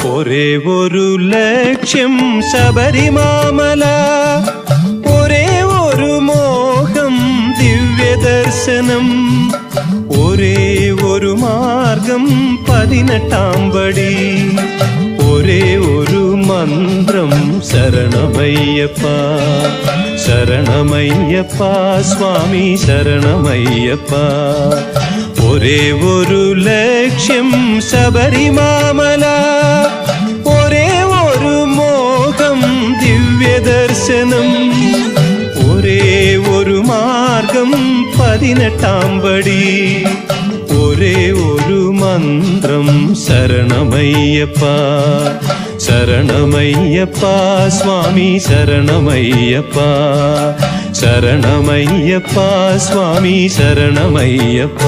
ഒരേ ഒരു ലക്ഷ്യം ശബരിമാമല, ഒരേ ഒരു മോഹം ദിവ്യദർശനം, ഒരേ ഒരു മാർഗം 18-ാം പടി, ഒരേ ഒരു മന്ത്രം ശരണമയ്യപ്പ ശരണമയ്യപ്പ സ്വാമി ശരണമയ്യപ്പ. ഒരേ ഒരു ലക്ഷ്യം ശബരിമാമല, ഒരേ ഒരു മോഹം ദിവ്യദർശനം, ഒരേ ഒരു മാർഗം 18-ാം പടി, ഒരേ ഒരു മന്ത്രം ശരണമയ്യപ്പ ശരണമയ്യപ്പ സ്വാമി ശരണമയ്യപ്പ ശരണമയ്യപ്പ സ്വാമി ശരണമയ്യപ്പ.